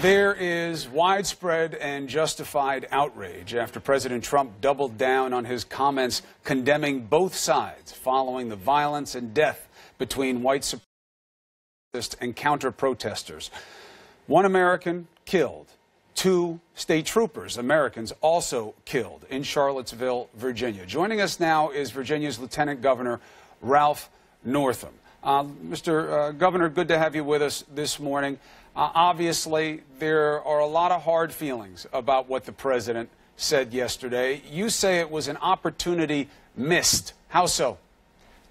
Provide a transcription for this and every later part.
There is widespread and justified outrage after President Trump doubled down on his comments condemning both sides following the violence and death between white supremacists and counter-protesters. One American killed. 2 state troopers, Americans, also killed in Charlottesville, Virginia. Joining us now is Virginia's Lieutenant Governor Ralph Northam. Mr. Governor, good to have you with us this morning. Obviously, there are a lot of hard feelings about what the president said yesterday. You say it was an opportunity missed. How so?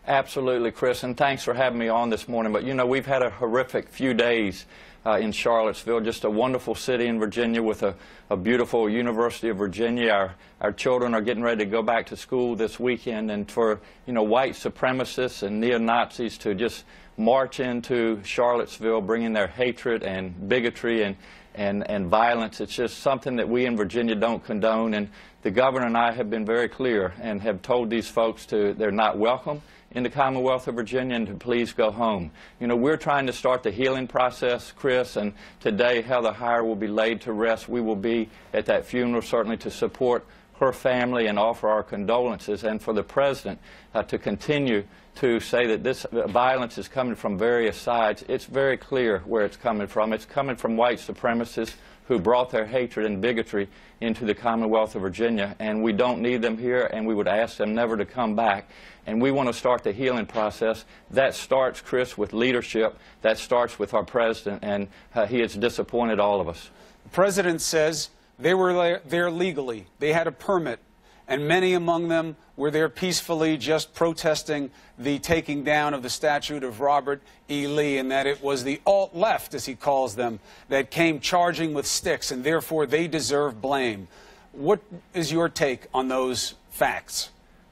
Absolutely, Chris, and thanks for having me on this morning. But, you know, we've had a horrific few days in Charlottesville, just a wonderful city in Virginia with a beautiful University of Virginia. Our children are getting ready to go back to school this weekend, and for, you know, white supremacists and neo-Nazis to just march into Charlottesville bringing their hatred and bigotry and violence, it's just something that we in Virginia don't condone. And the governor and I have been very clear and have told these folks they're not welcome in the Commonwealth of Virginia and to please go home. You know, we're trying to start the healing process, Chris, and today Heather Heyer will be laid to rest. We will be at that funeral certainly to support her family and offer our condolences, and for the president to continue to say that this violence is coming from various sides. It's very clear where it's coming from. It's coming from white supremacists who brought their hatred and bigotry into the Commonwealth of Virginia, and we don't need them here, and we would ask them never to come back. And we want to start the healing process. That starts, Chris, with leadership. That starts with our president, and he has disappointed all of us. The president says they were there legally. They had a permit, and many among them were there peacefully just protesting the taking down of the statue of Robert E. Lee, and that it was the alt-left, as he calls them, that came charging with sticks, and therefore they deserve blame. What is your take on those facts?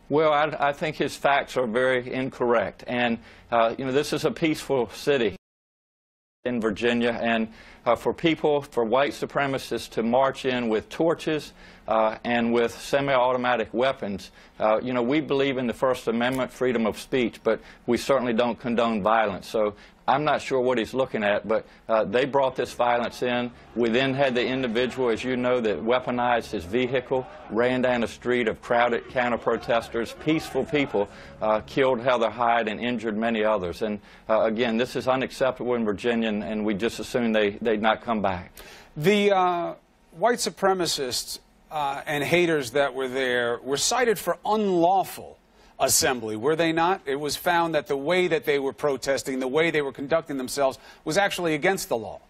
Well, I think his facts are very incorrect. And, you know, this is a peaceful city in Virginia, and for white supremacists to march in with torches and with semi-automatic weapons, you know, we believe in the First Amendment, freedom of speech, but we certainly don't condone violence. So I'm not sure what he's looking at, but they brought this violence in. We then had the individual, as you know, that weaponized his vehicle, ran down a street of crowded counter-protesters, peaceful people, killed Heather Heyer and injured many others. And again, this is unacceptable in Virginia, and we just assume they'd not come back. The white supremacists and haters that were there were cited for unlawful assembly, were they not? It was found that the way that they were protesting, the way they were conducting themselves, was actually against the law.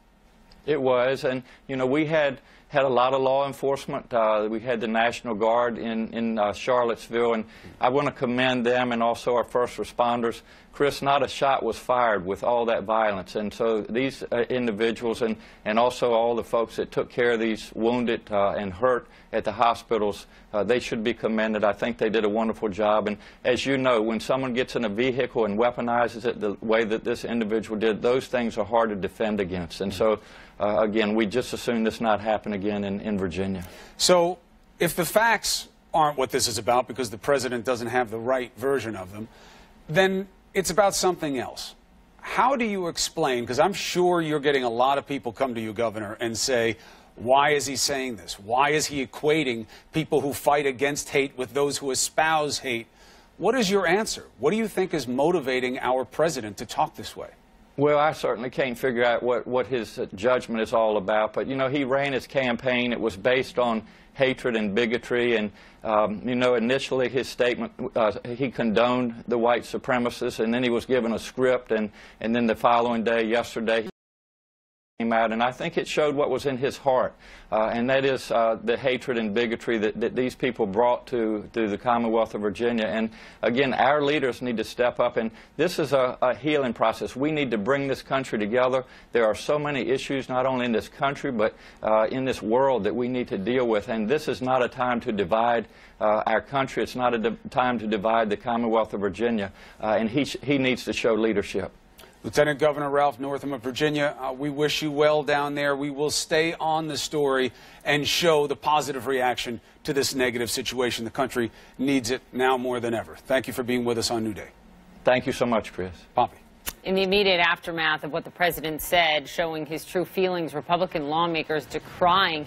It was, and you know, we had a lot of law enforcement. We had the National Guard in Charlottesville, and I want to commend them and also our first responders. Chris, not a shot was fired with all that violence, and so these individuals and also all the folks that took care of these wounded and hurt at the hospitals, they should be commended. I think they did a wonderful job, and as you know, when someone gets in a vehicle and weaponizes it the way that this individual did, those things are hard to defend against, and so again, we just assume this not happen again in Virginia. So if the facts aren't what this is about, because the president doesn't have the right version of them, then it's about something else. How do you explain, because I'm sure you're getting a lot of people come to you, Governor, and say, why is he saying this? Why is he equating people who fight against hate with those who espouse hate? What is your answer? What do you think is motivating our president to talk this way? Well, I certainly can't figure out what his judgment is all about, but, you know, he ran his campaign. It was based on hatred and bigotry, and, you know, initially his statement, he condoned the white supremacists, and then he was given a script, and then the following day, yesterday, came out, and I think it showed what was in his heart, and that is the hatred and bigotry that these people brought to the Commonwealth of Virginia. And again, our leaders need to step up, and this is a healing process. We need to bring this country together. There are so many issues, not only in this country, but in this world that we need to deal with, and this is not a time to divide our country. It's not a time to divide the Commonwealth of Virginia, and he needs to show leadership. Lieutenant Governor Ralph Northam of Virginia, we wish you well down there. We will stay on the story and show the positive reaction to this negative situation. The country needs it now more than ever. Thank you for being with us on New Day. Thank you so much, Chris. Poppy. In the immediate aftermath of what the president said, showing his true feelings, Republican lawmakers decrying